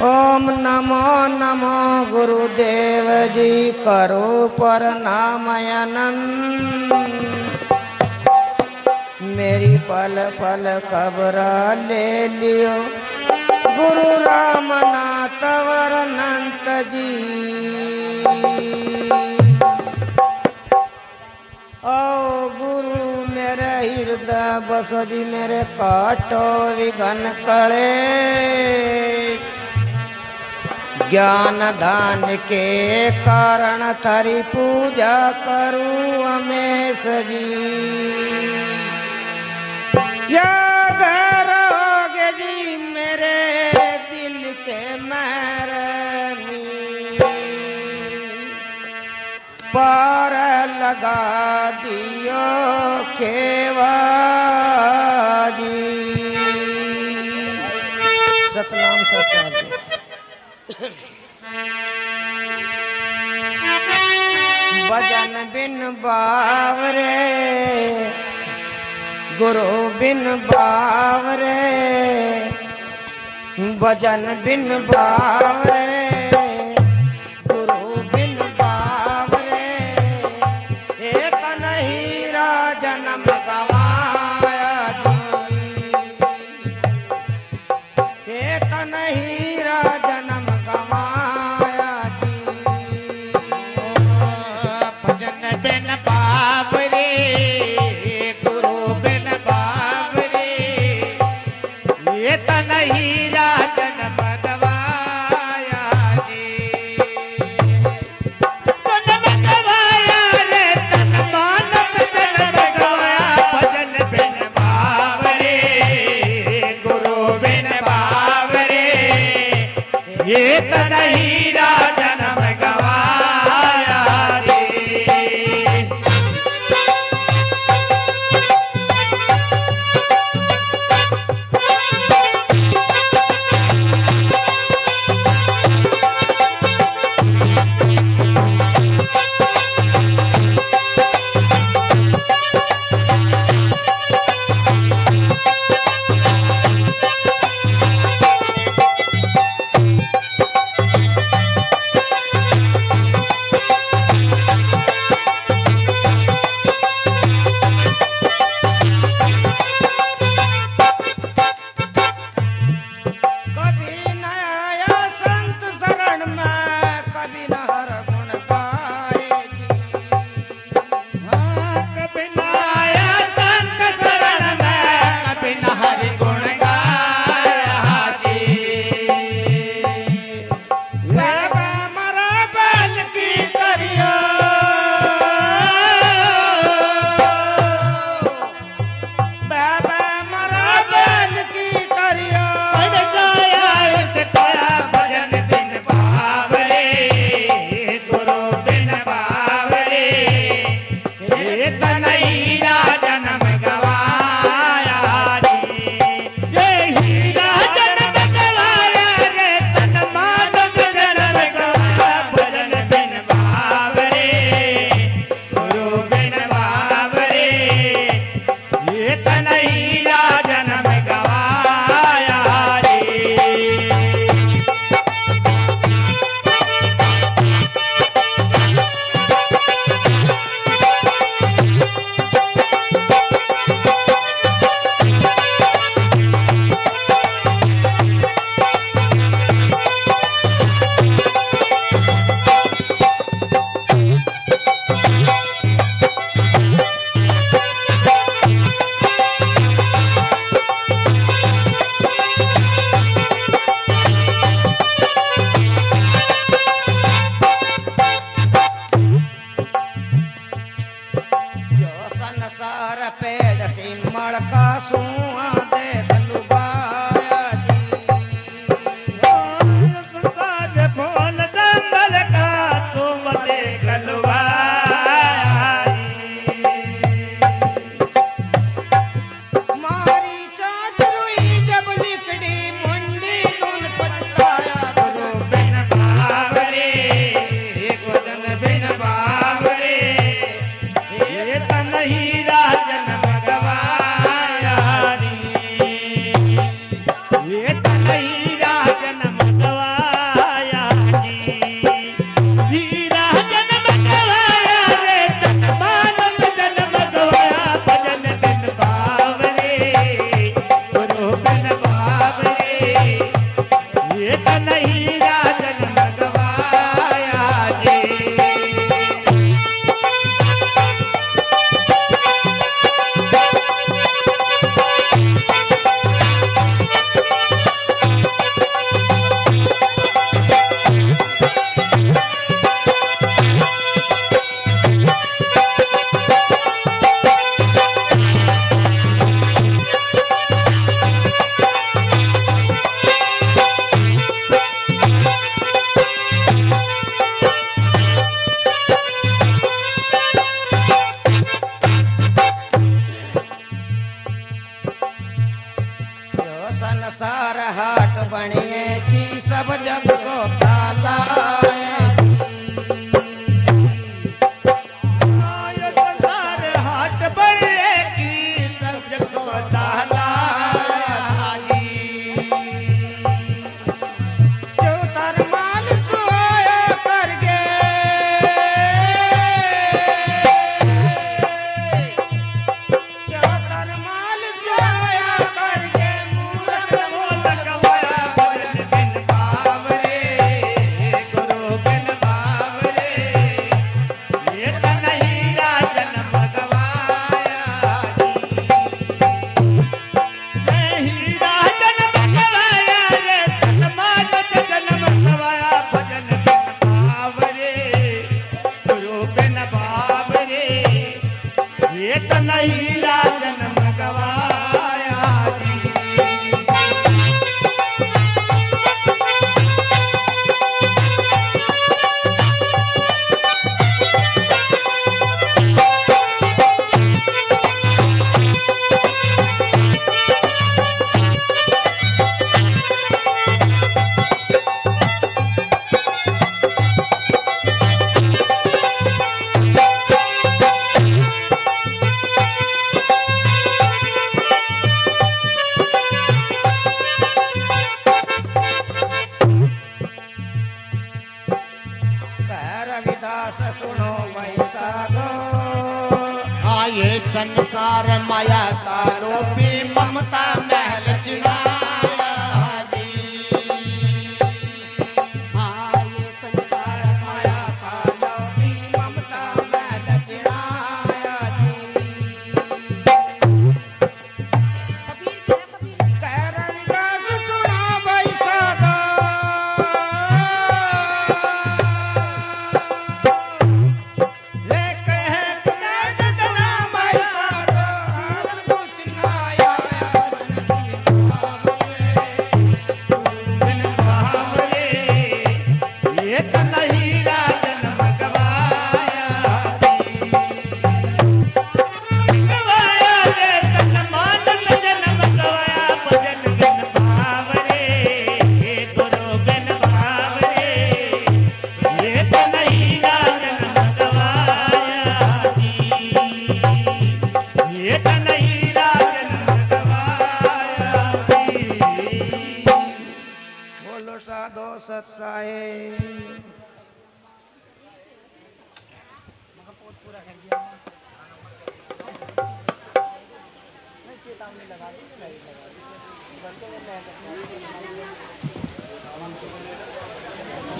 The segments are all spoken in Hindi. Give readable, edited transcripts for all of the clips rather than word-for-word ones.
ओम नमो नमो गुरुदेव जी करो प्रणामयनन। मेरी पल पल खबर ले लियो गुरु रामनाथ वरनंत जी। ओ गुरु मेरे हृदय बसो जी मेरे काटो विघन कले। ज्ञान दान के कारण थारी पूजा करूं हमेश जी। याद रहोगे जी मेरे दिल के महरमी। पार लगा दियो केवा जी। सतनाम सत्संग भजन बिन बावरे गुरु बिन बावरे। भजन बिन बावरे गुरु बिन बावरे। एक नहीं जन्म गवाया जी। एक नहीं जन्म गवाया जी। भजन बिन बावरे गुरु बिन बावरे। ये तन हीरा जन्म गवाया जी। जन्म गवाया रे तन मानव जन्म गवाया। भजन बिन बावरे गुरु बिन बावरे। ये तन हीरा जन्म गवाया जी। है कि सब जग को ताला आयो संसार हाट बड़े की सब जग सोता लागी चौतर माल सोया करके चौतर माल सोया करके मूरत मोल गवाया भजन बिन बावरे गुरु बिन बावरे ये त नहीं राजन भगवाया नहीं राजन भगवाया रे तन मानस जन्म गवाया भजन बिन बावरे गुरु बिन बावरे ये त नहीं राजन भगवाया जी कह रविदास सुनो वैसाखो आये संसार माया का लोभी ममता महल चिनाया जी आये संसार माया का लोभी ममता मैल चिराया जी कह रविदास सुनो वैसाखो ले कह रविदास सुनो वैसाखो कुछ ना आया बिन बावरे ये त नहीं राजन भगवाया जी गवाया रे तन मानस जन्म गवाया भजन बिन बावरे गुरु बिन बावरे ये त नहीं राजन भगवाया जी ये त नहीं राजन भगवाया जी बोलो साधो सत्साए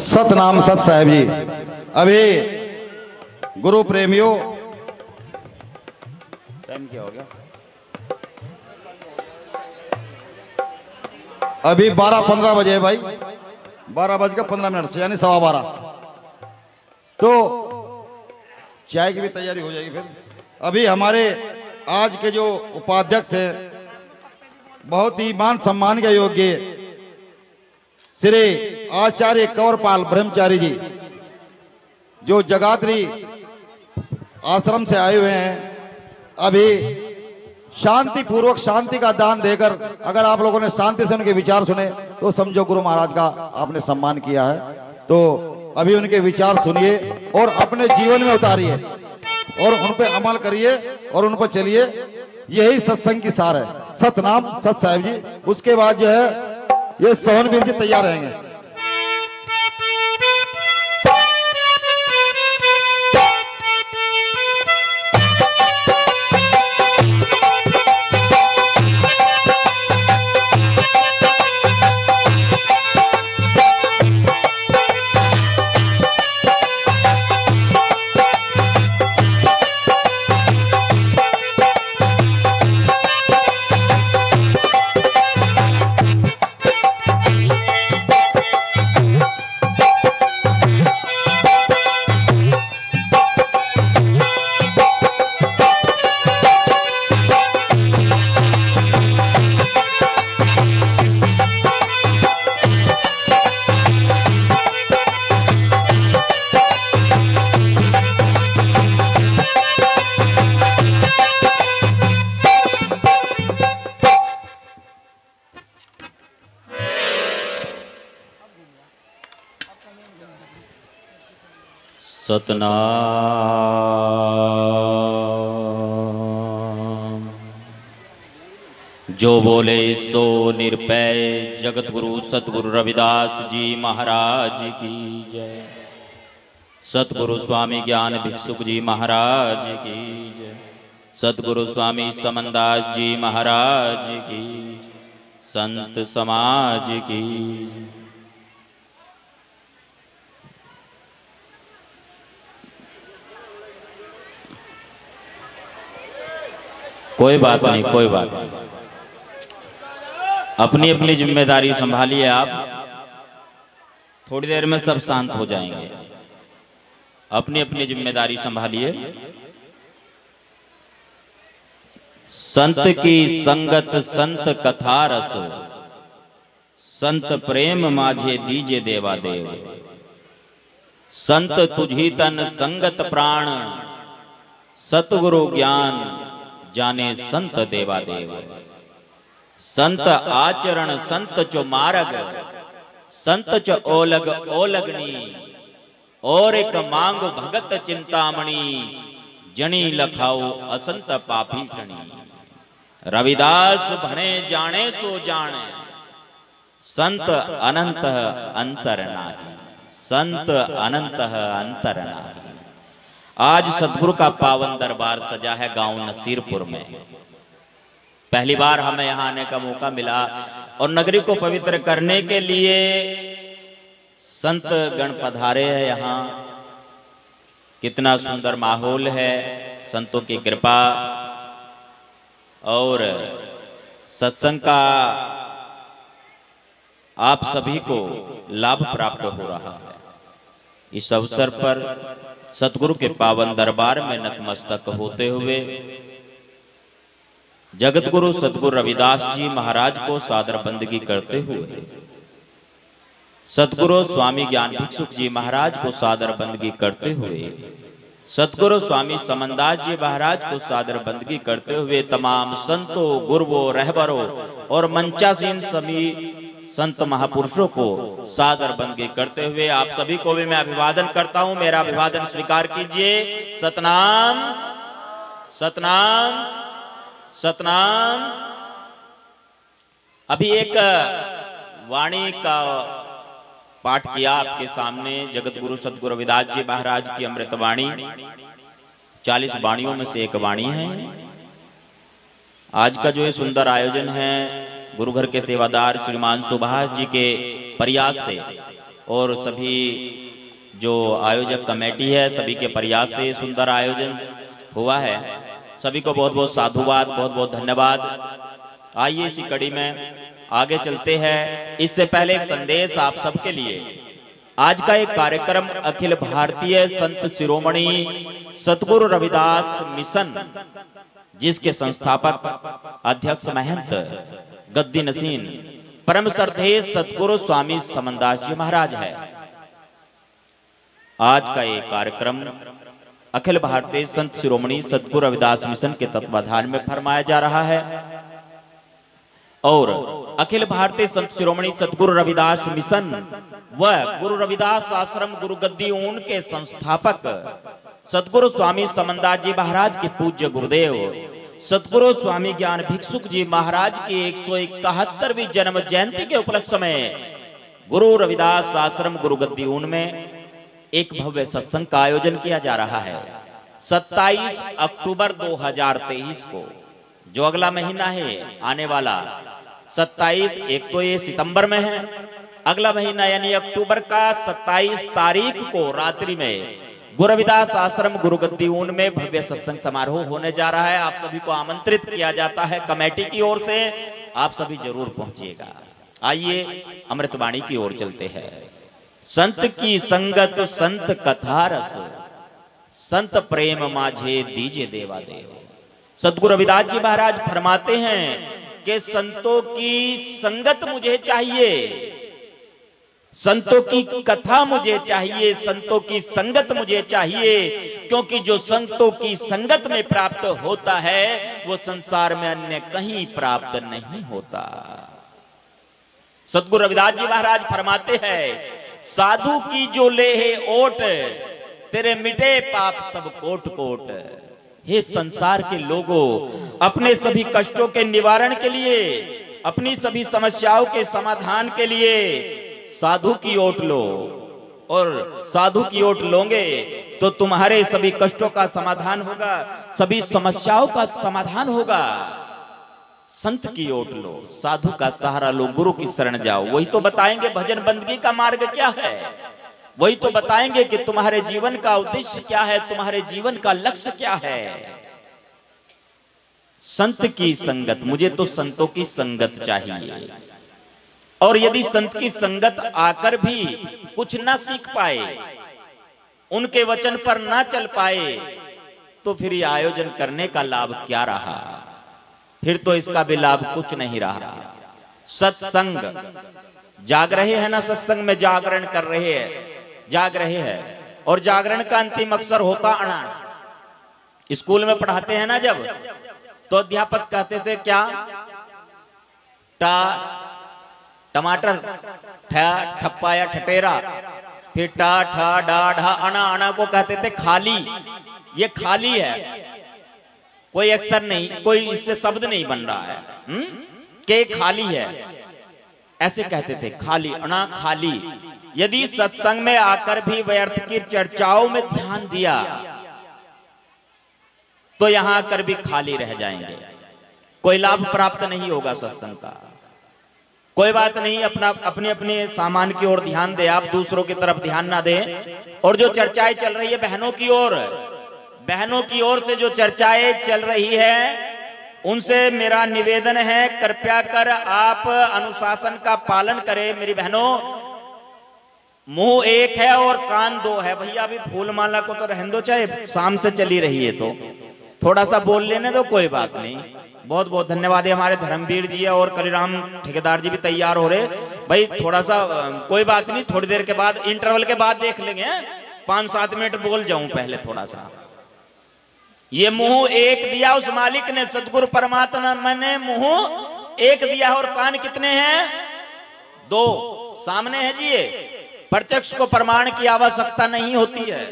सतनाम सत साहेब जी। अभी गुरु प्रेमियों टाइम क्या हो गया? अभी 12:15 बजे है भाई, 12:15 से यानी 12:15। तो चाय की भी तैयारी हो जाएगी फिर। अभी हमारे आज के जो उपाध्यक्ष हैं, बहुत ही मान सम्मान के योग्य श्री आचार्य कंवरपाल ब्रह्मचारी जी, जो जगात्री आश्रम से आए हुए हैं, अभी शांति पूर्वक शांति का दान देकर, अगर आप लोगों ने शांति से उनके विचार सुने तो समझो गुरु महाराज का आपने सम्मान किया है। तो अभी उनके विचार सुनिए और अपने जीवन में उतारिए और उन पे अमल करिए और उन पर चलिए। यही सत्संग की सार है। सतनाम सत साहेब जी। उसके बाद जो है ये सोहनवीर जी तैयार रहेंगे। सतनाम। जो बोले सो निरपय जगत गुरु सतगुरु रविदास जी महाराज की जय। सतगुरु स्वामी ज्ञान भिक्षुक जी महाराज की जय। सतगुरु स्वामी समनदास जी महाराज की जय। संत समाज की जय। कोई बात नहीं, कोई बात नहीं, अपनी अपनी जिम्मेदारी संभालिए आप। थोड़ी देर में सब शांत हो जाएंगे। अपनी अपनी जिम्मेदारी संभालिए। संत की संगत संत कथा रस, संत प्रेम माझे दीजे देवा देव। संत तुझी तन संगत प्राण, सतगुरु ज्ञान जाने संत देवा देव। संत आचरण संत चो मार्ग, संत चो ओलग ओलगनी। और एक मांग भगत चिंतामणि, जनी लखाओ असंत पापी शनि। रविदास भने जाने सो जाने, संत अनंत अंतर नाही। संत अनंत अंतर नाही। आज सतगुरु का पावन दरबार सजा है गांव नसीरपुर में। पहली बार हमें यहाँ आने का मौका मिला और नगरी को पवित्र करने के लिए संत गण पधारे हैं यहाँ। कितना सुंदर माहौल है, संतों की कृपा और सत्संग का आप सभी को लाभ प्राप्त हो रहा है। इस अवसर पर सतगुरु के पावन दरबार में नतमस्तक होते हुए जगत गुरु सतगुरु रविदास जी महाराज को सादर बंदगी करते हुए, सतगुरु स्वामी ज्ञान भिक्षुक जी महाराज को सादर बंदगी करते हुए, सतगुरु स्वामी समनदास जी महाराज को सादर बंदगी करते हुए, तमाम संतों गुरुओं रहबरों और मंचासीन सभी संत महापुरुषों को सादर बंदगी करते हुए आप सभी को भी मैं अभिवादन करता हूं। मेरा अभिवादन स्वीकार कीजिए। सतनाम सतनाम सतनाम। अभी एक वाणी का पाठ किया आपके सामने। जगत गुरु सतगुरु रविदास जी महाराज की अमृत वाणी 40 वाणियों में से एक वाणी है। आज का जो ये सुंदर आयोजन है गुरु घर के सेवादार श्रीमान सुभाष जी के प्रयास से और सभी जो आयोजक कमेटी है सभी के प्रयास से सुंदर आयोजन हुआ है। सभी को बहुत बहुत साधुवाद, बहुत बहुत धन्यवाद। आइए इसी कड़ी में आगे चलते हैं। इससे पहले एक संदेश आप सबके लिए। आज का एक कार्यक्रम अखिल भारतीय संत शिरोमणि सतगुरु रविदास मिशन, जिसके संस्थापक अध्यक्ष महंत गद्दी नसीन परम श्रद्धेय सतगुरु स्वामी समनदास जी महाराज है। आज का ये कार्यक्रम अखिल भारतीय संत शिरोमणि सतगुरु रविदास मिशन के तत्वाधान में फरमाया जा रहा है और अखिल भारतीय संत शिरोमणि सतगुरु रविदास मिशन व गुरु रविदास आश्रम गुरु गद्दी ऊन के संस्थापक सतगुरु स्वामी समनदास जी महाराज के पूज्य गुरुदेव सतगुरु स्वामी ज्ञान भिक्षुक जी महाराज की 171वीं जन्म जयंती के उपलक्ष्य में गुरु रविदास आश्रम गुरु गद्दी ऊन में एक भव्य सत्संग का आयोजन किया जा रहा है। 27 अक्टूबर 2023 को, जो अगला महीना है आने वाला 27, एक तो ये सितंबर में है, अगला महीना यानी अक्टूबर का 27 तारीख को रात्रि में गुरु रविदास आश्रम गुरु गद्दी ऊन में भव्य सत्संग समारोह होने जा रहा है। आप सभी को आमंत्रित किया जाता है कमेटी की ओर से। आप सभी जरूर पहुंचिएगा। आइए अमृतवाणी की ओर चलते हैं। संत की संगत संत कथा रस, संत प्रेम माझे दीजे देवा देव। सतगुरु रविदास जी महाराज फरमाते हैं कि संतों की संगत मुझे चाहिए, संतों की कथा मुझे चाहिए, संतों की संगत मुझे चाहिए, क्योंकि जो संतों की संगत में प्राप्त होता है वो संसार में अन्य कहीं प्राप्त नहीं होता। सतगुरु रविदास जी महाराज फरमाते हैं, साधु की जो ले है ओट, तेरे मिटे पाप सब कोट कोट। हे संसार के लोगों, अपने सभी कष्टों के निवारण के लिए, अपनी सभी समस्याओं के समाधान के लिए साधु की ओट लो, और साधु की ओट लोगे तो तुम्हारे सभी कष्टों का समाधान होगा, सभी समस्याओं का समाधान होगा। संत की ओट लो, साधु का सहारा लो, गुरु की शरण जाओ। वही तो बताएंगे भजन बंदगी का मार्ग क्या है, वही तो बताएंगे कि तुम्हारे जीवन का उद्देश्य क्या है, तुम्हारे जीवन का लक्ष्य क्या है। संत की संगत, मुझे तो संतों की संगत चाहिए। और यदि संत की संगत आकर भी कुछ ना सीख पाए, उनके वचन पर ना चल पाए, तो फिर ये आयोजन करने का लाभ क्या रहा? फिर तो इसका भी लाभ कुछ नहीं रहा। सत्संग, जाग रहे हैं ना, सत्संग में जागरण कर रहे हैं, जाग रहे हैं। और जागरण का अंतिम अक्षर होता अणा। स्कूल में पढ़ाते हैं ना जब, तो अध्यापक कहते थे क्या? टा टमाटर, ठा ठप्पा या ठटेरा, फिर टा ठा डा ढा अणा। अणा को कहते थे खाली, ये खाली है, कोई अक्षर नहीं, कोई इससे शब्द नहीं बन रहा है, के खाली है, ऐसे कहते थे, खाली, अणा खाली। यदि सत्संग में आकर भी व्यर्थ की चर्चाओं में ध्यान दिया तो यहां आकर भी खाली रह जाएंगे, कोई लाभ प्राप्त नहीं होगा सत्संग का। कोई बात नहीं, अपने अपने सामान की ओर ध्यान दे, आप दूसरों की तरफ ध्यान ना दें। और जो चर्चाएं चल रही है बहनों की ओर से जो चर्चाएं चल रही है, उनसे मेरा निवेदन है, कृपया कर आप अनुशासन का पालन करें। मेरी बहनों, मुंह एक है और कान दो है। भैया अभी फूलमाला को तो रहने दो, चाहे शाम से चली रही है तो थोड़ा सा बोल लेने दो, कोई बात नहीं। बहुत बहुत धन्यवाद है, हमारे धर्मवीर जी है और कलीराम ठेकेदार जी भी तैयार हो रहे। भाई थोड़ा सा कोई बात नहीं, थोड़ी देर के बाद, इंटरवल के बाद देख लेंगे, 5-7 मिनट बोल जाऊं पहले थोड़ा सा। ये मुंह एक दिया उस मालिक ने, सदगुरु परमात्मा ने मुंह एक दिया, और कान कितने हैं? 2 सामने है जी। ये प्रत्यक्ष को प्रमाण की आवश्यकता नहीं होती है।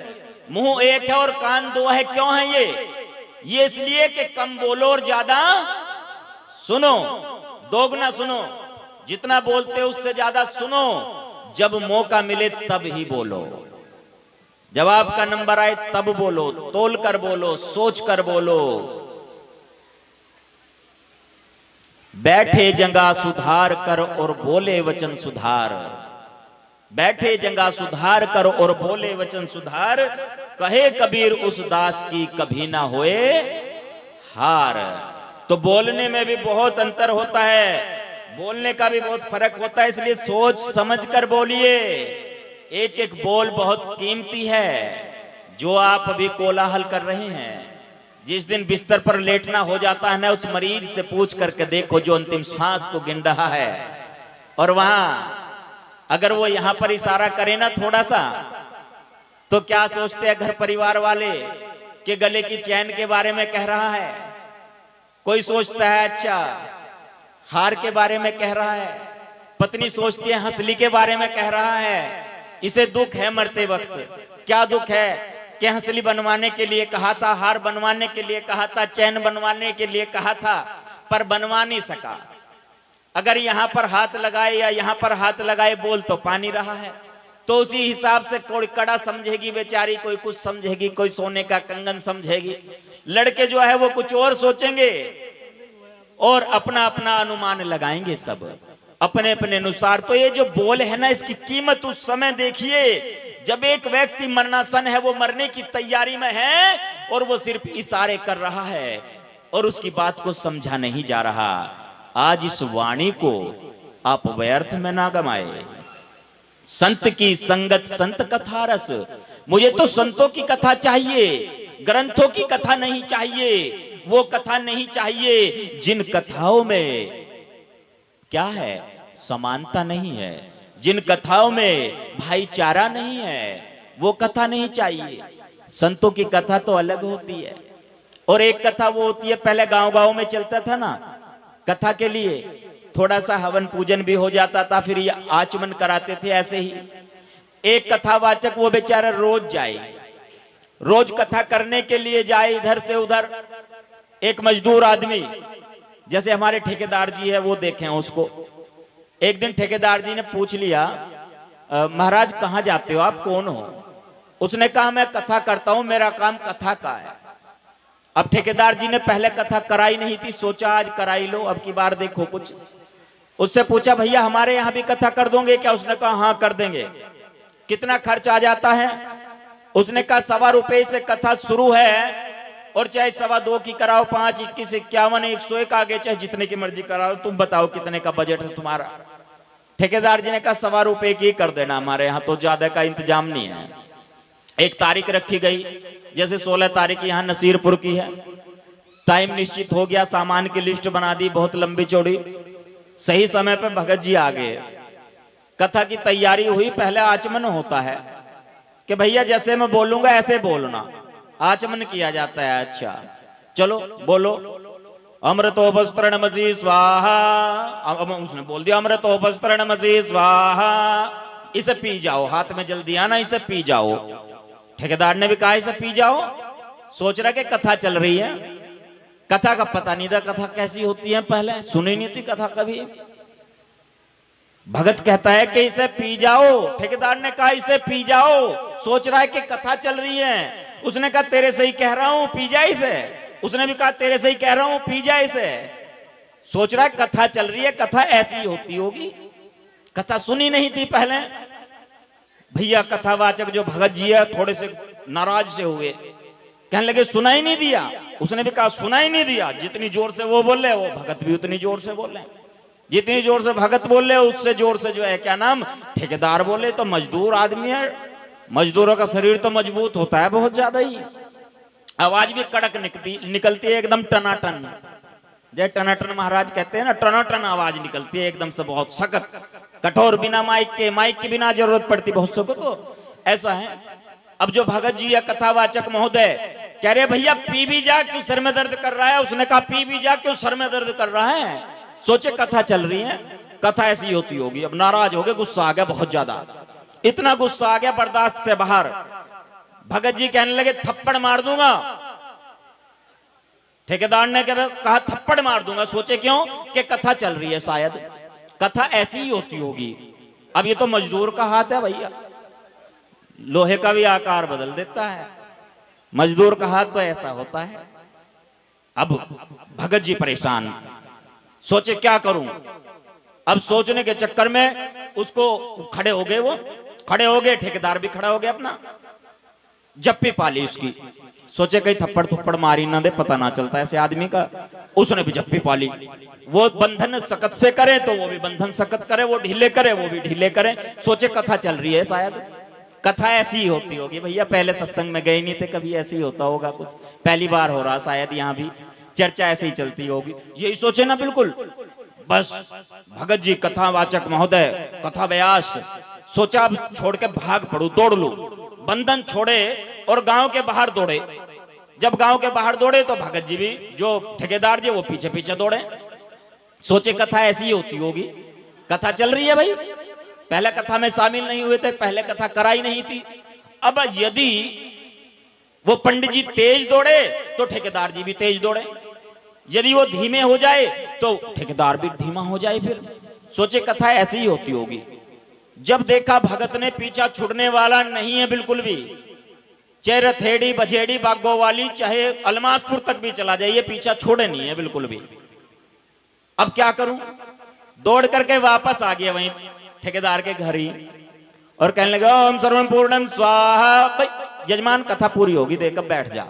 मुंह एक है और कान 2 है। क्यों है ये इसलिए कि कम बोलो और ज्यादा सुनो, दोगुना सुनो, जितना बोलते हो उससे ज्यादा सुनो। जब मौका मिले तब ही बोलो, जब आपका नंबर आए तब बोलो, तोल कर बोलो, सोच कर बोलो। बैठे जंगा सुधार कर और बोले वचन सुधार, बैठे जंगा सुधार कर और बोले वचन सुधार। कहे कबीर उस दास की कभी ना होए हार। तो बोलने में भी बहुत अंतर होता है, बोलने का भी बहुत फर्क होता है, इसलिए सोच समझ कर बोलिए। एक एक बोल बहुत कीमती है। जो आप अभी कोलाहल कर रहे हैं, जिस दिन बिस्तर पर लेटना हो जाता है ना, उस मरीज से पूछ करके देखो जो अंतिम सांस को गिन रहा है, और वहां अगर वो यहां पर इशारा करे ना थोड़ा सा, तो क्या सोचते हैं घर परिवार वाले कि गले की चैन के बारे में कह रहा है। कोई सोचता है अच्छा हार के बारे में कह रहा है, पत्नी सोचती है हंसली के बारे में कह रहा है। इसे दुख है मरते वक्त। क्या दुख है कि हंसली बनवाने के लिए कहा था, हार बनवाने के लिए कहा था, चैन बनवाने के लिए कहा था, पर बनवा नहीं सका। अगर यहां पर हाथ लगाए या यहां पर हाथ लगाए, बोल तो पानी रहा है। तो उसी हिसाब से कोई कड़ा समझेगी बेचारी, कोई कुछ समझेगी, कोई सोने का कंगन समझेगी। लड़के जो है वो कुछ और सोचेंगे और अपना अपना अनुमान लगाएंगे, सब अपने अपने अनुसार। तो ये जो बोल है ना, इसकी कीमत उस समय देखिए जब एक व्यक्ति मरणासन है, वो मरने की तैयारी में है और वो सिर्फ इशारे कर रहा है और उसकी बात को समझा नहीं जा रहा। आज इस वाणी को आप व्यर्थ में ना गमाए। संत की संगत, संत कथा रस। मुझे तो संतों की कथा चाहिए, ग्रंथों की कथा नहीं चाहिए। वो कथा नहीं चाहिए जिन कथाओं में क्या है, समानता नहीं है, जिन कथाओं में भाईचारा नहीं है, वो कथा नहीं चाहिए। संतों की कथा तो अलग होती है। और एक कथा वो होती है, पहले गांव-गांव में चलता था ना, कथा के लिए थोड़ा सा हवन पूजन भी हो जाता था, फिर ये आचमन कराते थे। ऐसे ही एक कथावाचक वो बेचारा रोज जाए, रोज कथा करने के लिए जाए इधर से उधर। एक मजदूर आदमी, जैसे हमारे ठेकेदार जी है वो देखें उसको, एक दिन ठेकेदार जी ने पूछ लिया, महाराज कहाँ जाते हो आप, कौन हो? उसने कहा मैं कथा करता हूं, मेरा काम कथा का है। अब ठेकेदार जी ने पहले कथा कराई नहीं थी, सोचा आज कराई लो, अब की बार देखो कुछ। उससे पूछा भैया हमारे यहां भी कथा कर दोगे क्या? उसने कहा हाँ कर देंगे। कितना खर्च आ जाता है? उसने कहा 1.25 रुपए से कथा शुरू है, और चाहे 2.25 की कराओ, 5, 21, 51, 101 आगे चाहे जितने की मर्जी कराओ, तुम बताओ कितने का बजट है तुम्हारा? ठेकेदार जी ने कहा 1.25 रुपए की कर देना, हमारे यहाँ तो ज्यादा का इंतजाम नहीं है। एक तारीख रखी गई, जैसे 16 तारीख यहाँ नसीरपुर की है। टाइम निश्चित हो गया, सामान की लिस्ट बना दी बहुत लंबी चौड़ी। सही समय पे भगत जी आ गए, कथा की तैयारी हुई। पहले आचमन होता है कि भैया जैसे मैं बोलूंगा ऐसे बोलना, आचमन किया जाता है। अच्छा चलो बोलो, अमृतोपस्त्रणमसि स्वाहा। उसने बोल दिया अमृतोपस्त्रणमसि स्वाहा, इसे पी जाओ, हाथ में जल्दी आना, इसे पी जाओ। ठेकेदार ने भी कहा इसे पी जाओ। सोच रहा कि कथा चल रही है, कथा का पता नहीं था कथा कैसी होती है, पहले सुनी नहीं थी कथा कभी। भगत कहता है कि इसे पी जाओ, ठेकेदार ने कहा इसे पी जाओ। सोच रहा है कि कथा चल रही है। उसने कहा तेरे से ही कह रहा हूं पी जाए इसे। उसने भी कहा तेरे से ही कह रहा हूं पी जाए इसे। सोच रहा है कथा चल रही है, कथा ऐसी होती होगी, कथा सुनी नहीं थी पहले। भैया कथावाचक जो भगत जी है थोड़े से नाराज से हुए, कहने लगे सुना ही नहीं दिया। उसने भी कहा सुना ही नहीं दिया, जितनी जोर से वो बोले वो भगत भी उतनी जोर से बोले, जितनी जोर से भगत बोले उससे जोर से जो है क्या नाम ठेकेदार बोले। तो मजदूर आदमी है, मजदूरों का शरीर तो मजबूत होता है बहुत ज्यादा ही। आवाज भी कड़क निकलती है एकदम टनाटन, जय टनाटन महाराज कहते हैं ना, टनाटन आवाज निकलती है एकदम से, बहुत सख्त कठोर, बिना माइक के, माइक की बिना जरूरत पड़ती बहुत सको तो ऐसा है। अब जो भगत जी या कथावाचक महोदय कह रहे भैया पी भी जा, क्यों सर में दर्द कर रहा है? उसने कहा पी भी जा, क्यों सर में दर्द कर रहा है? सोचे कथा चल रही है, कथा ऐसी होती होगी। अब नाराज हो गए, गुस्सा आ गया बहुत ज्यादा, इतना गुस्सा आ गया बर्दाश्त से बाहर। भगत जी कहने लगे थप्पड़ मार दूंगा। ठेकेदार ने कहा थप्पड़ मार दूंगा। सोचे क्यों? कि कथा चल रही है, शायद कथा ऐसी ही होती होगी। अब ये तो मजदूर का हाथ है भैया, लोहे का भी आकार बदल देता है, मजदूर का हाथ तो ऐसा होता है। अब भगत जी परेशान, सोचे क्या करूं। अब सोचने के चक्कर में उसको खड़े हो गए, वो खड़े हो गए, ठेकेदार भी खड़ा हो गया, अपना जप्पी पाली उसकी। सोचे कहीं थप्पड़ थप्पड़ मारी ना दे, पता ना चलता ऐसे आदमी का। उसने भी जप्पी पाली, वो बंधन सख्त से करे तो वो भी बंधन सख्त करे, वो ढीले करे वो भी ढीले करे। सोचे कथा चल रही है, शायद कथा ऐसी ही होती होगी। भैया पहले सत्संग में गए नहीं थे कभी, ऐसे ही होता होगा कुछ, पहली बार हो रहा शायद, यहाँ भी चर्चा ऐसे ही चलती होगी, यही सोचे ना बिल्कुल। बस भगत जी कथावाचक महोदय, कथा व्यास, सोचा अब छोड़ के भाग पड़ू, दौड़ लू। बंधन छोड़े और गांव के बाहर दौड़े। जब गांव के बाहर दौड़े तो भगत जी भी, जो ठेकेदार जी, वो पीछे पीछे दौड़े। सोचे कथा ऐसी ही होती होगी, कथा चल रही है भाई, पहले कथा में शामिल नहीं हुए थे, पहले कथा कराई नहीं थी। अब यदि वो पंडित जी तेज दौड़े तो ठेकेदार जी भी तेज दौड़े, यदि वो धीमे हो जाए तो ठेकेदार भी धीमा हो जाए। फिर सोचे कथा ऐसी ही होती होगी। जब देखा भगत ने पीछा छुड़ने वाला नहीं है बिल्कुल भी, चाहे रथेड़ी बजेड़ी बागो वाली, चाहे अलमासपुर तक भी चला जाइए, पीछा छोड़े नहीं है बिल्कुल भी। अब क्या करूं? दौड़ करके वापस आ गया वहीं ठेकेदार के घर ही, और कहने लगा ओम सर्वम पूर्णम स्वाहा। भाई यजमान कथा पूरी होगी, देख अब बैठ जा,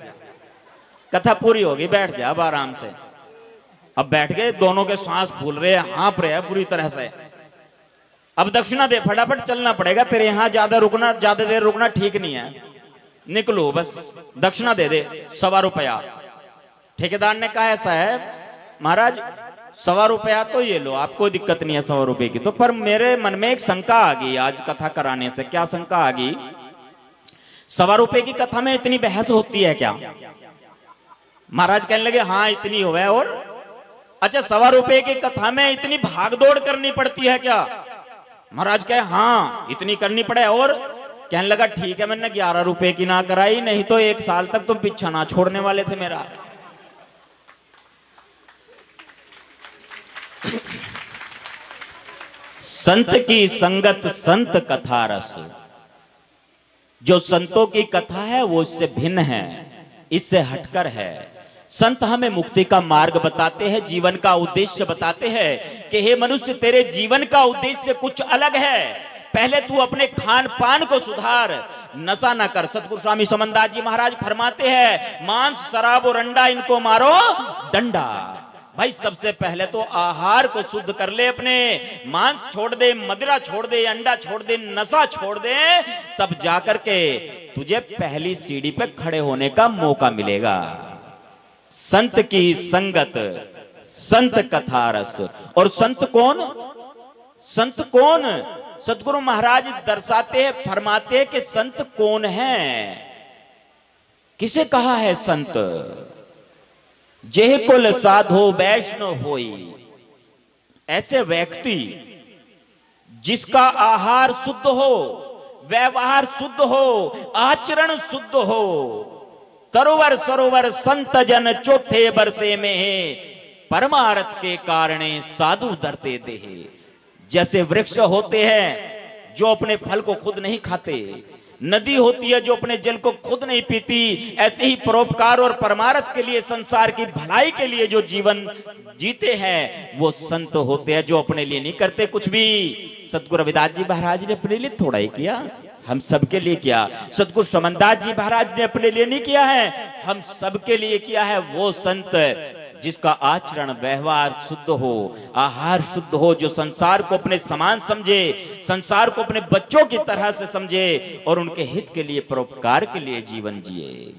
कथा पूरी होगी, बैठ जा अब आराम से। अब बैठ गए, दोनों के सांस फूल रहे हैं, हाँप रहे हैं पूरी तरह से। अब दक्षिणा दे, फटाफट चलना पड़ेगा, तेरे यहाँ ज्यादा देर रुकना ठीक नहीं है, निकलो बस, दक्षिणा दे दे 1.25 रुपया। ठेकेदार ने कहा ऐसा है महाराज 1.25 रुपया तो ये लो, आपको दिक्कत नहीं है 100 रुपए की तो, पर मेरे मन में एक शंका आ गई आज कथा कराने से। क्या शंका आ गई? 1.25 रुपए की कथा में इतनी बहस होती है क्या? महाराज कहने लगे हाँ इतनी हो है। और अच्छा 1.25 रुपए की कथा में इतनी भागदौड़ करनी पड़ती है क्या? महाराज कहे हाँ इतनी करनी पड़े। और कहने लगा ठीक है, मैंने 11 रुपए की ना कराई, नहीं तो 1 साल तक तुम पीछा ना छोड़ने वाले थे मेरा। संत की संगत संत कथा रस, जो संतों की कथा है वो इससे भिन्न है, इससे हटकर है। संत हमें मुक्ति का मार्ग बताते हैं, जीवन का उद्देश्य बताते हैं कि हे मनुष्य, तेरे जीवन का उद्देश्य कुछ अलग है। पहले तू अपने खान पान को सुधार, नशा ना कर। सतगुरु स्वामी समनदास जी महाराज फरमाते हैं, मांस शराब और अंडा इनको मारो डंडा। भाई सबसे पहले तो आहार को शुद्ध कर ले, अपने मांस छोड़ दे, मदिरा छोड़ दे, अंडा छोड़ दे, नशा छोड़ दे, तब जाकर के तुझे पहली सीढ़ी पे खड़े होने का मौका मिलेगा। संत की संगत संत कथा रस। और संत कौन? संत कौन? सतगुरु महाराज दर्शाते हैं, फरमाते हैं कि संत कौन है। किसे कहा है संत? जेह कुल साधो वैष्णव होई, ऐसे व्यक्ति जिसका आहार शुद्ध हो, व्यवहार शुद्ध हो, आचरण शुद्ध हो। तरोवर सरोवर संत जन चौथे बरसे में है, परमार्थ के कारणे साधु धरते देहे। जैसे वृक्ष होते हैं जो अपने फल को खुद नहीं खाते, नदी होती है जो अपने जल को खुद नहीं पीती, ऐसे ही परोपकार और परमार्थ के लिए, संसार की भलाई के लिए जो जीवन जीते हैं वो संत होते हैं, जो अपने लिए नहीं करते कुछ भी। सतगुरु रविदास जी महाराज ने अपने लिए थोड़ा ही किया, हम सबके लिए किया। सतगुरु समनदास जी महाराज ने अपने लिए नहीं किया है, हम सबके लिए किया है। वो संत जिसका आचरण व्यवहार शुद्ध हो, आहार शुद्ध हो, जो संसार को अपने समान समझे, संसार को अपने बच्चों की तरह से समझे और उनके हित के लिए, परोपकार के लिए जीवन जिए।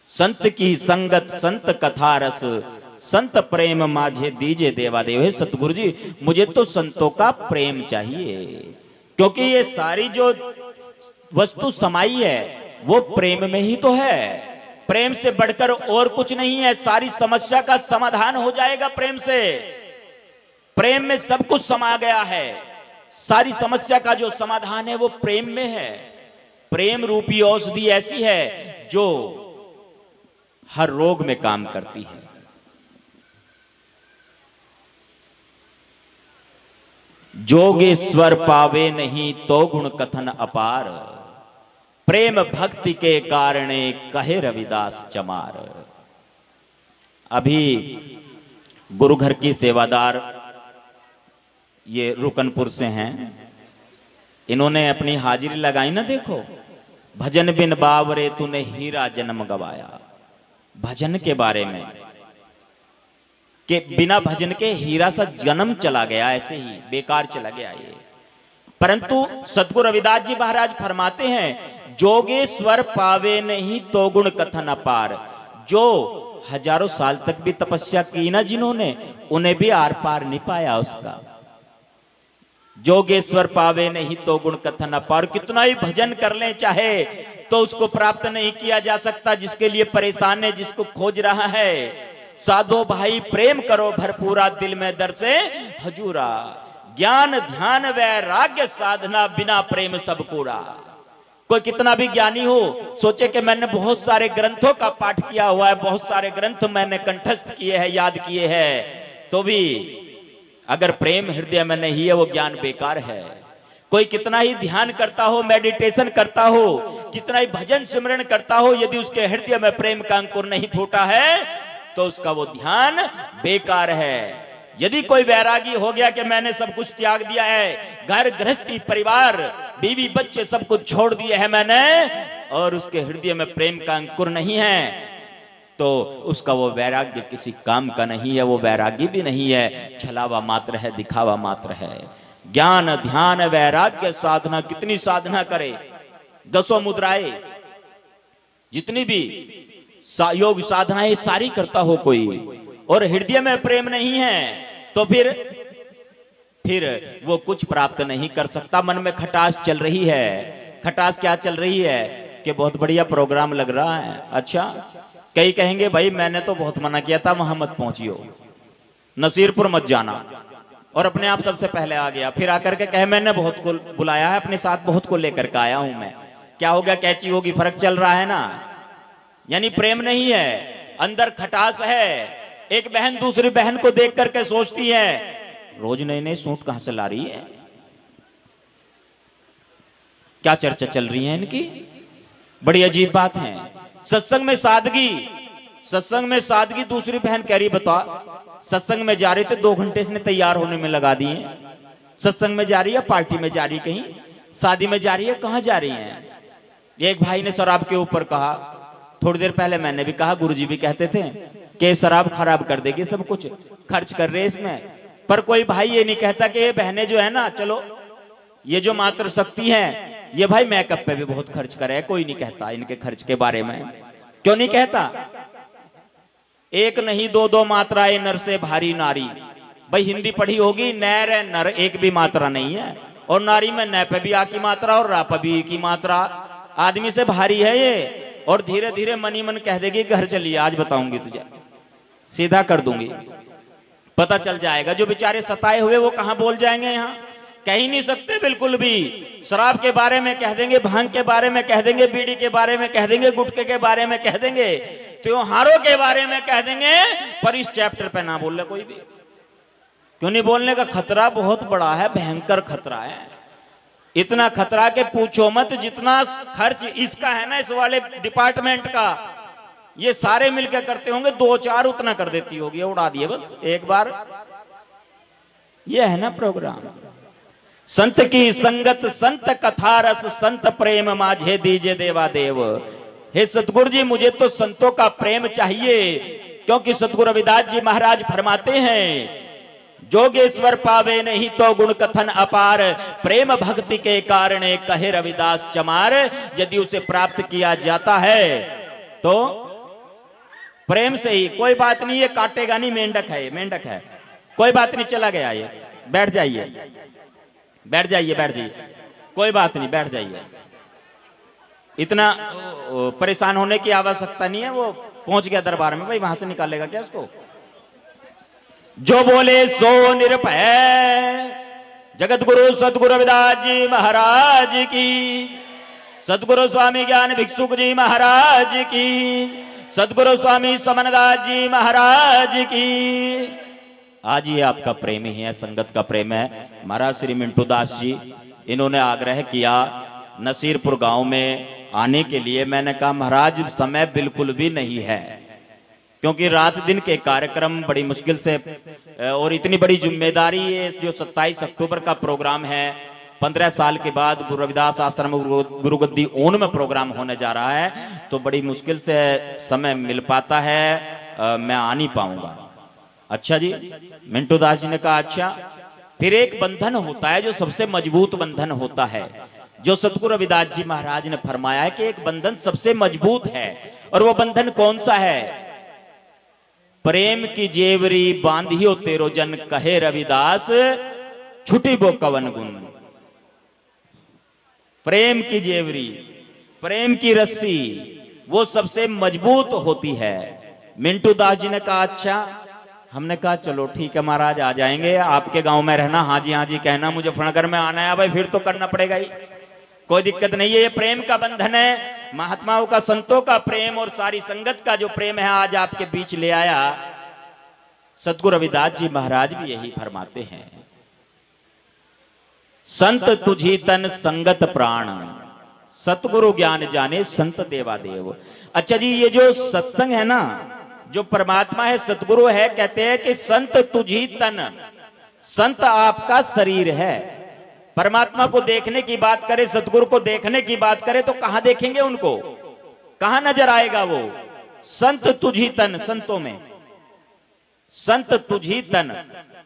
संत की संगत संत कथा रस, संत प्रेम माझे दीजे देवादेव। हे सतगुरु जी, मुझे तो संतों का प्रेम चाहिए, क्योंकि ये सारी जो वस्तु समाई है वो प्रेम में ही तो है। प्रेम से बढ़कर और कुछ नहीं है। सारी समस्या का समाधान हो जाएगा प्रेम से। प्रेम में सब कुछ समा गया है। सारी समस्या का जो समाधान है वो प्रेम में है। प्रेम रूपी औषधि ऐसी है जो हर रोग में काम करती है। जोगेश्वर पावे नहीं तो गुण कथन अपार, प्रेम भक्ति के कारणे कहे रविदास चमार। अभी गुरु घर की सेवादार ये रुकनपुर से हैं, इन्होंने अपनी हाजिरी लगाई ना, देखो, भजन बिन बावरे तूने हीरा जन्म गवाया। भजन के बारे में कि बिना भजन के हीरा सा जन्म चला गया, ऐसे ही बेकार चला गया ये। परंतु सतगुरु रविदास जी महाराज फरमाते हैं, जोगेश्वर पावे नहीं तो गुण कथन अपार। जो हजारों साल तक भी तपस्या की ना जिन्होंने, उन्हें भी आर पार नहीं पाया उसका। जोगेश्वर पावे नहीं तो गुण कथन अपार। कितना ही भजन कर लें चाहे तो उसको प्राप्त नहीं किया जा सकता। जिसके लिए परेशान है, जिसको खोज रहा है, साधो भाई प्रेम करो भरपूरा, दिल में दर से हजूरा। ज्ञान ध्यान वैराग्य साधना, बिना प्रेम सब कूड़ा। कोई कितना भी ज्ञानी हो, सोचे कि मैंने बहुत सारे ग्रंथों का पाठ किया हुआ है, बहुत सारे ग्रंथ मैंने कंठस्थ किए हैं, याद किए हैं, तो भी अगर प्रेम हृदय में नहीं है वो ज्ञान बेकार है। कोई कितना ही ध्यान करता हो, मेडिटेशन करता हो, कितना ही भजन सिमरन करता हो, यदि उसके हृदय में प्रेम का अंकुर नहीं फूटा है तो उसका वो ध्यान बेकार है। यदि कोई वैरागी हो गया कि मैंने सब कुछ त्याग दिया है, घर गृहस्थी परिवार बीवी बच्चे सब कुछ छोड़ दिए हैं मैंने, और उसके हृदय में प्रेम का अंकुर नहीं है, तो उसका वो वैराग्य किसी काम का नहीं है। वो वैरागी भी नहीं है, छलावा मात्र है, दिखावा मात्र है। ज्ञान ध्यान वैराग्य साधना, कितनी साधना करे, 10 मुद्राएं, जितनी भी योग साधनाएं सारी करता हो कोई, और हृदय में प्रेम नहीं है तो फिर वो कुछ प्राप्त नहीं कर सकता। मन में खटास चल रही है। खटास क्या चल रही है कि बहुत बढ़िया प्रोग्राम लग रहा है, अच्छा, कई कहेंगे भाई मैंने तो बहुत मना किया था, वहां मत पहुंचियो, नसीरपुर मत जाना, और अपने आप सबसे पहले आ गया, फिर आकर के कहे मैंने बहुत को बुलाया है, अपने साथ बहुत को लेकर के आया हूं मैं, क्या हो गया, कैची होगी, फर्क चल रहा है ना। यानी प्रेम नहीं है, अंदर खटास है। एक बहन दूसरी बहन को देख करके सोचती है रोज नए नए सूट कहां से ला रही है, क्या चर्चा चल रही है इनकी, बड़ी अजीब बात है। सत्संग में सादगी, सत्संग में सादगी, दूसरी बहन कह रही बता सत्संग में जा रहे थे 2 घंटे इसने तैयार होने में लगा दिए, सत्संग में जा रही है, पार्टी में जा रही, कहीं शादी में जा रही है, कहां जा रही है। एक भाई ने शराब के ऊपर कहा, थोड़ी देर पहले मैंने भी कहा, गुरुजी भी कहते थे कि शराब खराब कर देगी, सब कुछ खर्च कर रहे इसमें, पर कोई भाई ये नहीं कहता कि ये बहनें जो है ना, चलो ये जो मातृ शक्ति है ये भाई मेकअप पे भी बहुत खर्च करे, कोई नहीं कहता इनके खर्च के बारे में। क्यों नहीं कहता, एक नहीं 2 मात्राएं नर से भारी नारी, भाई हिंदी पढ़ी होगी, नर है नर, एक भी मात्रा नहीं है, और नारी में न पे भी आ की मात्रा और रा पे भी की मात्रा, आदमी से भारी है ये। और धीरे धीरे मनी मन कह देगी घर चलिए, आज बताऊंगी तुझे, सीधा कर दूंगी, पता चल जाएगा। जो बेचारे सताए हुए वो कहां बोल जाएंगे, यहाँ कह ही नहीं सकते बिल्कुल भी। शराब के बारे में कह देंगे, भांग के बारे में कह देंगे, बीड़ी के बारे में कह देंगे, गुटखे के बारे में कह देंगे, त्योहारों के बारे में कह देंगे, पर इस चैप्टर पे ना बोल ले कोई भी। क्यों नहीं बोलने का, खतरा बहुत बड़ा है, भयंकर खतरा है, इतना खतरा के पूछो मत। जितना खर्च इसका है ना, इस वाले डिपार्टमेंट का, ये सारे मिलकर करते होंगे 2-4 उतना कर देती होगी, उड़ा दिए बस एक बार। ये है ना प्रोग्राम। संत की संगत, संत कथा रस, संत प्रेम माझे दीजे देवा देव। हे सतगुरु जी, मुझे तो संतों का प्रेम चाहिए, क्योंकि सतगुरु रविदास जी महाराज फरमाते हैं जोगेश्वर पावे नहीं तो गुण कथन अपार, प्रेम भक्ति के कारण कहे रविदास चमार। यदि उसे प्राप्त किया जाता है तो प्रेम से ही, कोई बात नहीं, ये काटेगा नहीं, मेंढक है, मेंढक है, कोई बात नहीं, चला गया ये, बैठ जाइए, बैठ जाइए, बैठ जाइए, कोई बात नहीं, बैठ जाइए, इतना परेशान होने की आवश्यकता नहीं है। वो पहुंच गया दरबार में, भाई वहां से निकालेगा क्या उसको। जो बोले सो निरभय, जगत गुरु सतगुरु रविदास जी महाराज की, सतगुरु स्वामी ज्ञान भिक्षुक जी महाराज की, सतगुरु स्वामी समनदास जी महाराज की। आज ये आपका प्रेम ही है, संगत का प्रेम है। महाराज श्री मिंटू दास जी, इन्होंने आग्रह किया नसीरपुर गांव में आने के लिए। मैंने कहा महाराज समय बिल्कुल भी नहीं है, क्योंकि रात दिन के कार्यक्रम बड़ी मुश्किल से, और इतनी बड़ी जिम्मेदारी है। जो 27 अक्टूबर का प्रोग्राम है, 15 साल के बाद गुरु रविदास आश्रम गुरुगद्दी ओन में प्रोग्राम होने जा रहा है, तो बड़ी मुश्किल से समय मिल पाता है, मैं आ नहीं पाऊंगा। अच्छा जी, मिंटू दास जी ने कहा अच्छा। फिर एक बंधन होता है जो सबसे मजबूत बंधन होता है, जो सतगुरु रविदास जी महाराज ने फरमाया है कि एक बंधन सबसे मजबूत है, और वो बंधन कौन सा है। प्रेम की जेवरी बांधियो तेरो जन, कहे रविदास छुटी वो कवन गुण। प्रेम की जेवरी, प्रेम की रस्सी, वो सबसे मजबूत होती है। मिंटू दास जी ने कहा अच्छा। हमने कहा चलो ठीक है महाराज, आ जाएंगे, आपके गांव में रहना, हाँ जी कहना, मुझे फणगर में आना है भाई, फिर तो करना पड़ेगा ही, कोई दिक्कत नहीं है। ये प्रेम का बंधन है, महात्माओं का, संतों का प्रेम, और सारी संगत का जो प्रेम है आज आपके बीच ले आया। सतगुरु रविदास जी महाराज भी यही फरमाते हैं, संत तुझी तन संगत प्राण, सतगुरु ज्ञान जाने संत देवा देव। अच्छा जी, ये जो सत्संग है ना, जो परमात्मा है, सतगुरु है, कहते हैं कि संत तुझी तन, संत आपका शरीर है। परमात्मा को देखने की बात करें, सतगुरु को देखने की बात करें, तो कहां देखेंगे उनको, कहां नजर आएगा वो। संत तुझी तन, संतों में संत तुझी तन।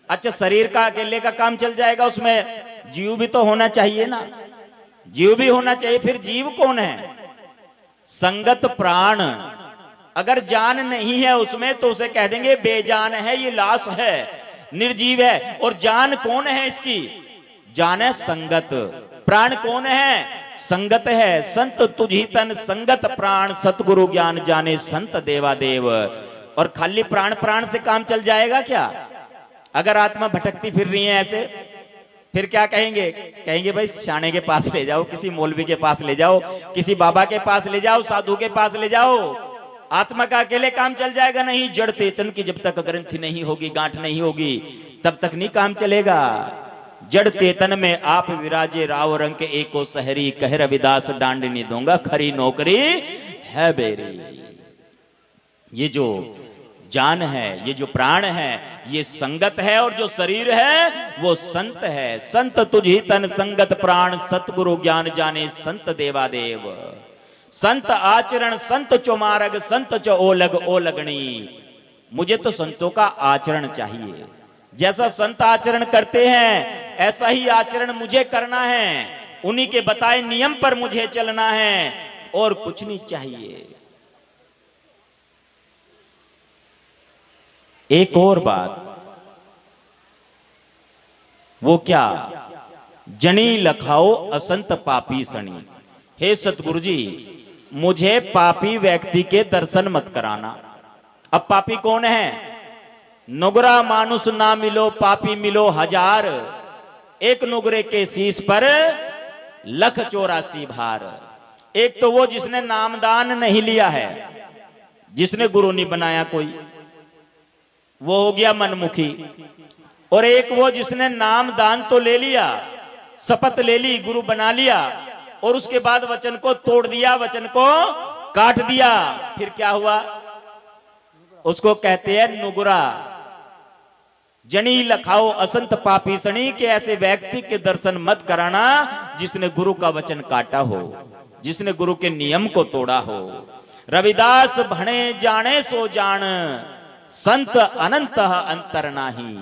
अच्छा, शरीर का अकेले का काम चल जाएगा, उसमें जीव भी तो होना चाहिए ना, जीव भी होना चाहिए। फिर जीव कौन है, संगत प्राण। अगर जान नहीं है उसमें तो उसे कह देंगे बेजान है, ये लाश है, निर्जीव है। और जान कौन है इसकी, जान है संगत। प्राण कौन है, संगत है। संत तुझी तन संगत प्राण, सतगुरु ज्ञान जाने संत देवा देव। और खाली प्राण प्राण से काम चल जाएगा क्या, अगर आत्मा भटकती फिर रही है ऐसे, फिर क्या कहेंगे? कहेंगे भाई शाने के पास ले जाओ, किसी मौलवी के पास ले जाओ, किसी बाबा के पास ले जाओ, साधु के पास ले जाओ। आत्मा का अकेले काम चल जाएगा नहीं। जड़ चेतन की जब तक ग्रंथि नहीं होगी, गांठ नहीं होगी, तब तक नहीं काम चलेगा। जड़ चेतन में आप विराजे राव रंग के एको सहरी, कह रविदास डांड नहीं दूंगा, खरी नौकरी है बेरी। ये जो जान है, ये जो प्राण है, ये संगत है, और जो शरीर है वो संत है। संत तुझी तन संगत प्राण, सतगुरु ज्ञान जाने संत देवादेव। संत आचरण संत चो मार्ग, संत चो ओलग ओलगणी। मुझे तो संतों का आचरण चाहिए। जैसा संत आचरण करते हैं ऐसा ही आचरण मुझे करना है। उन्हीं के बताए नियम पर मुझे चलना है और कुछ नहीं चाहिए। एक और बात, वो क्या? जनी लखाओ असंत पापी सणी। हे सतगुरु जी, मुझे पापी व्यक्ति के दर्शन मत कराना। अब पापी कौन है? नुगरा मानुष ना मिलो, पापी मिलो हजार। एक नुगरे के शीश पर 1,84 भार। एक तो वो जिसने नामदान नहीं लिया है, जिसने गुरु नहीं बनाया कोई, वो हो गया मनमुखी। और एक वो जिसने नाम दान तो ले लिया, शपथ ले ली, गुरु बना लिया, और उसके बाद वचन को तोड़ दिया, वचन को काट दिया। फिर क्या हुआ? उसको कहते हैं नुगरा। जनी लखाओ असंत पापी सणी, के ऐसे व्यक्ति के दर्शन मत कराना जिसने गुरु का वचन काटा हो, जिसने गुरु के नियम को तोड़ा हो। रविदास भणे जाने सो जान, संत अनंत अंतर नाही।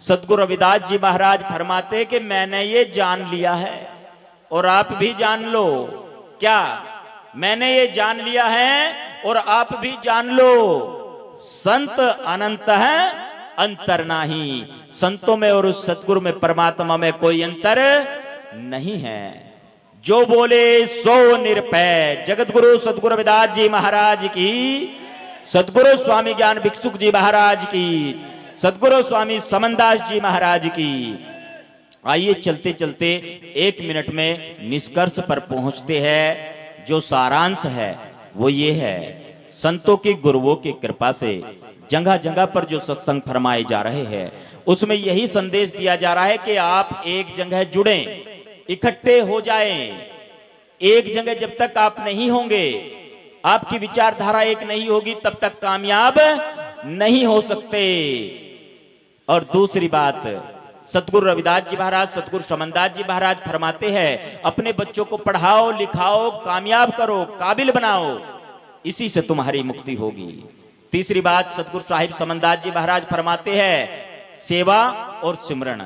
सतगुरु रविदास जी महाराज फरमाते कि मैंने ये जान लिया है और आप भी जान लो। क्या? मैंने ये जान लिया है और आप भी जान लो, संत अनंत है, अंतर नाही। संतों में और उस सतगुरु में, परमात्मा में कोई अंतर नहीं है। जो बोले सो निरपय। जगत गुरु सतगुरु रविदास जी महाराज की, सतगुरु स्वामी ज्ञान भिक्षुक जी महाराज की, सतगुरु स्वामी समनदास जी महाराज की। आइए चलते चलते 1 मिनट में निष्कर्ष पर पहुंचते हैं। जो सारांश है वो ये है, संतों की, गुरुओं की कृपा से जगह जगह पर जो सत्संग फरमाए जा रहे हैं उसमें यही संदेश दिया जा रहा है कि आप एक जगह जुड़ें, इकट्ठे हो जाएं। एक जगह जब तक आप नहीं होंगे, आपकी विचारधारा एक नहीं होगी, तब तक कामयाब नहीं हो सकते। और दूसरी बात, सतगुरु रविदास जी महाराज, सतगुरु समनदास जी महाराज फरमाते हैं, अपने बच्चों को पढ़ाओ, लिखाओ, कामयाब करो, काबिल बनाओ, इसी से तुम्हारी मुक्ति होगी। तीसरी बात, सतगुरु साहिब समनदास जी महाराज फरमाते हैं, सेवा और सिमरण।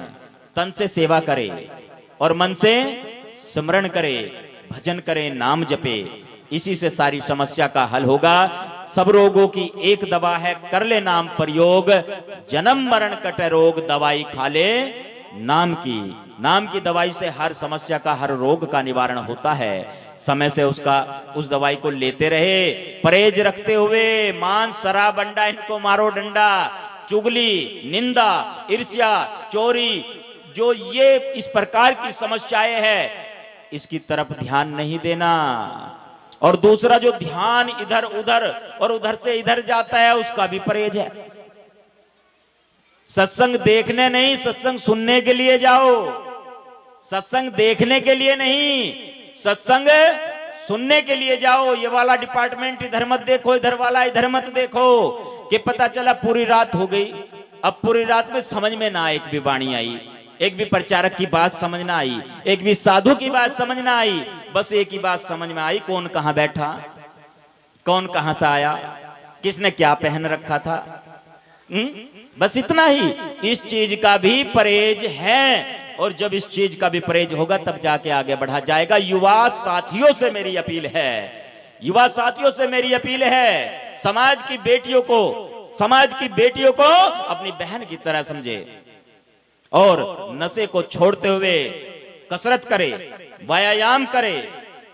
तन से सेवा करे और मन से सिमरण करे, भजन करे, नाम जपे, इसी से सारी समस्या का हल होगा। सब रोगों की एक दवा है, कर ले नाम प्रयोग, जन्म मरण कट रोग, दवाई खा ले नाम की। नाम की दवाई से हर समस्या का, हर रोग का निवारण होता है। समय से उस दवाई को लेते रहे, परहेज रखते हुए। मांस, शराब, अंडा, इनको मारो डंडा। चुगली, निंदा, ईर्ष्या, चोरी, जो ये इस प्रकार की समस्याएं हैं, इसकी तरफ ध्यान नहीं देना। और दूसरा, जो ध्यान इधर उधर और उधर से इधर जाता है, उसका भी परहेज है। सत्संग देखने नहीं, सत्संग सुनने के लिए जाओ। सत्संग देखने के लिए नहीं, सत्संग सुनने के लिए जाओ। ये वाला डिपार्टमेंट इधर मत देखो, इधर वाला इधर मत देखो, कि पता चला पूरी रात हो गई। अब पूरी रात में समझ में ना एक भी वाणी आई, एक भी प्रचारक की बात समझ ना आई, एक भी साधु की बात समझ ना आई। बस एक ही बात समझ में आई, कौन कहां बैठा, कौन कहां से आया, किसने क्या पहन रखा था। बस इतना ही। इस चीज का भी परहेज है, और जब इस चीज का भी परहेज होगा तब जाके आगे बढ़ा जाएगा। युवा साथियों से मेरी अपील है, युवा साथियों से मेरी अपील है, समाज की बेटियों को अपनी बहन की तरह समझे और नशे को छोड़ते हुए कसरत करे, व्यायाम करे,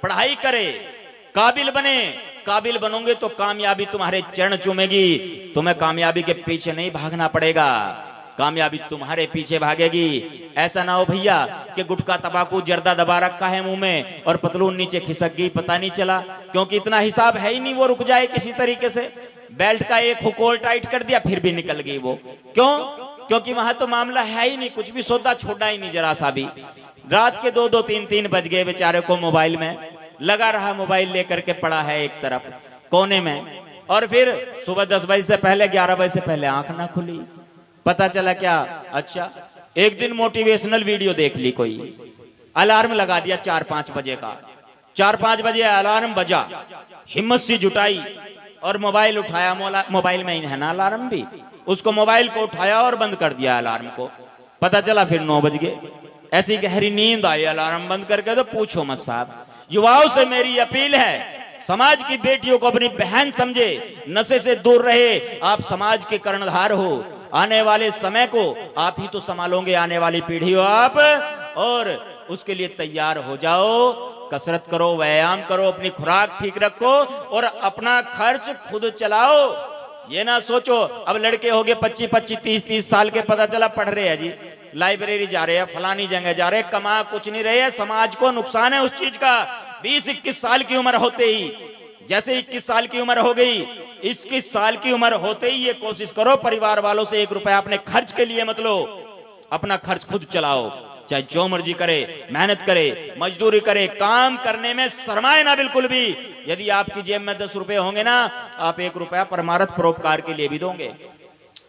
पढ़ाई करे, काबिल बने। काबिल बनोगे तो कामयाबी तुम्हारे चरण चूमेगी। तुम्हें कामयाबी के पीछे नहीं भागना पड़ेगा, कामयाबी तुम्हारे पीछे भागेगी। ऐसा ना हो भैया कि गुटखा तंबाकू जर्दा दबा रखा है मुंह में और पतलून नीचे खिसक गई, पता नहीं चला, क्योंकि इतना हिसाब है ही नहीं वो रुक जाए किसी तरीके से। बेल्ट का एक हुक और टाइट कर दिया फिर भी निकल गई वो। क्यों? क्योंकि वहां तो मामला है ही नहीं, कुछ भी सौदा छोड़ा ही नहीं जरा सा भी। रात के 2-2 3-3 बज गए बेचारे को, मोबाइल में लगा रहा, मोबाइल लेकर के पड़ा है एक तरफ कोने में, और फिर सुबह 10 बजे से पहले 11 बजे से पहले आंख ना खुली। पता चला क्या? अच्छा, एक दिन मोटिवेशनल वीडियो देख ली कोई, अलार्म लगा दिया 4-5 बजे का। 4-5 बजे अलार्म बजा, हिम्मत सी जुटाई और मोबाइल उठाया। मोबाइल में ही है ना अलार्म भी, उसको मोबाइल को उठाया और बंद कर दिया अलार्म को। पता चला फिर 9 बज गए। ऐसी गहरी नींद आई अलार्म बंद करके, तो पूछो मत साहब। युवाओं से मेरी अपील है, समाज की बेटियों को अपनी बहन समझे, नशे से दूर रहे। आप समाज के कर्णधार हो, आने वाले समय को आप ही तो संभालोगे, आने वाली पीढ़ी हो आप, और उसके लिए तैयार हो जाओ। कसरत करो, व्यायाम करो, अपनी खुराक ठीक रखो और अपना खर्च खुद चलाओ। ये ना सोचो अब लड़के हो गए 25-25 30-30 साल के, पता चला पढ़ रहे हैं जी, लाइब्रेरी जा रहे हैं, फलानी जगह जा रहे हैं, कमा कुछ नहीं रहे हैं, समाज को नुकसान है उस चीज का। 20-21 साल की उम्र होते ही, जैसे 21 साल की उम्र हो गई, 21 साल की उम्र होते ही ये कोशिश करो परिवार वालों से 1 रुपया अपने खर्च के लिए मत लो, अपना खर्च खुद चलाओ। चाहे जो मर्जी करे, मेहनत करे, मजदूरी करे, काम करने में शर्माए ना बिल्कुल भी। यदि आपकी जेब में 10 रुपए होंगे ना, आप 1 रुपया परमार्थ परोपकार के लिए भी दोगे।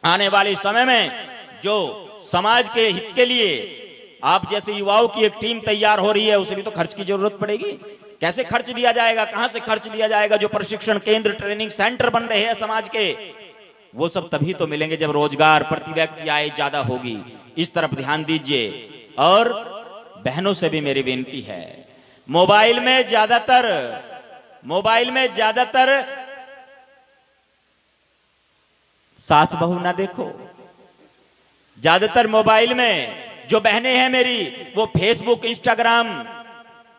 आने वाले समय में जो समाज के हित के लिए आप जैसे युवाओं की एक टीम तैयार हो रही है, उसे भी तो खर्च की जरूरत पड़ेगी। कैसे खर्च दिया जाएगा, कहां से खर्च दिया जाएगा? जो प्रशिक्षण केंद्र, ट्रेनिंग सेंटर बन रहे हैं समाज के, वो सब तभी तो मिलेंगे जब रोजगार प्रति व्यक्ति आय ज्यादा होगी। इस तरफ ध्यान दीजिए। और बहनों से भी मेरी विनती है, मोबाइल में ज्यादातर सास बहू ना देखो। ज्यादातर मोबाइल में जो बहनें हैं मेरी, वो फेसबुक, इंस्टाग्राम,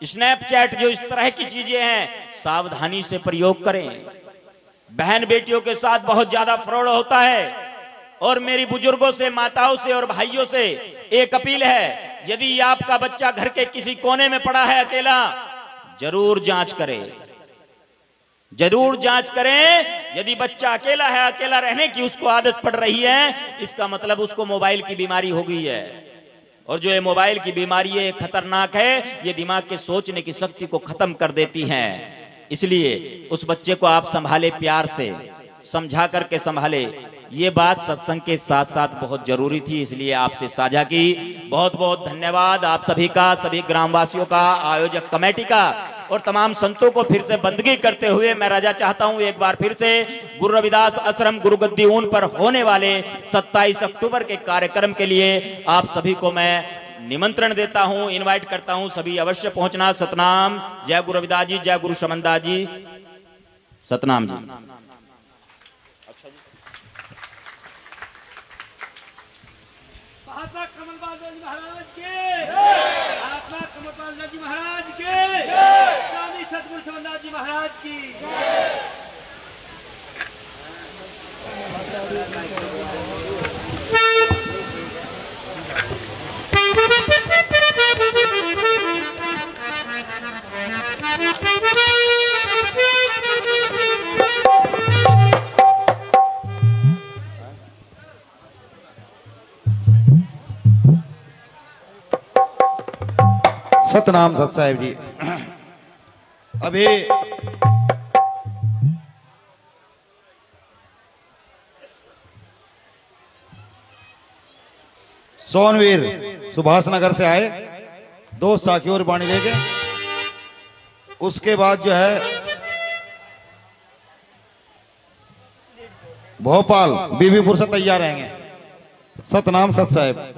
स्नैपचैट, जो इस तरह की चीजें हैं, सावधानी से प्रयोग करें। बहन बेटियों के साथ बहुत ज्यादा फ्रॉड होता है। और मेरी बुजुर्गों से, माताओं से और भाइयों से एक अपील है, यदि आपका बच्चा घर के किसी कोने में पड़ा है अकेला, जरूर जांच करें, जरूर जांच करें। यदि बच्चा अकेला है, अकेला रहने की उसको आदत पड़ रही है, इसका मतलब उसको मोबाइल की बीमारी हो गई है। और जो ये मोबाइल की बीमारी है, खतरनाक है, ये दिमाग के सोचने की शक्ति को खत्म कर देती है। इसलिए उस बच्चे को आप संभाले, प्यार से समझा करके संभाले। ये बात सत्संग के साथ साथ बहुत जरूरी थी, इसलिए आपसे साझा की। बहुत बहुत धन्यवाद आप सभी का, सभी ग्रामवासियों का, आयोजक कमेटी का और तमाम संतों को फिर से बंदगी करते हुए मैं राजा चाहता हूं एक बार फिर से गुरु रविदास आश्रम गुरुगद्दी ऊन पर होने वाले 27 अक्टूबर के कार्यक्रम के लिए आप सभी को मैं निमंत्रण देता हूं, इनवाइट करता हूं। सभी अवश्य पहुंचना। सतनाम। जय गुरु रविदास जी, जय गुरु शमनदास जी, सतनाम जी। महात्मा कमलपाल जी महाराज के, महात्मा कमलपाल जी महाराज के, स्वामी सतगुरु समन्दास जी महाराज की। सतनाम सत साहिब जी। अभी सोनवीर सुभाष नगर से आए, 2 साखी और बाणी लेके। उसके बाद जो है भोपाल बीबीपुर से तैयार रहेंगे। सतनाम सत साहिब।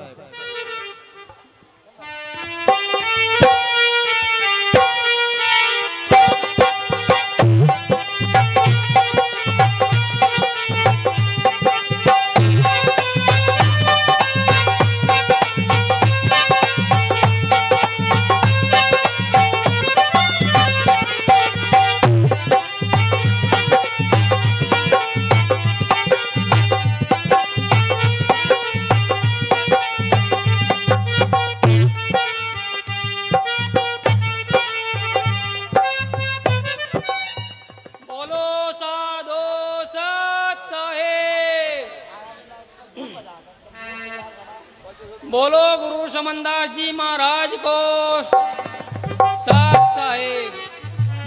बोलो साधो सत साहेब। बोलो गुरु समनदास जी महाराज को सत साहेब।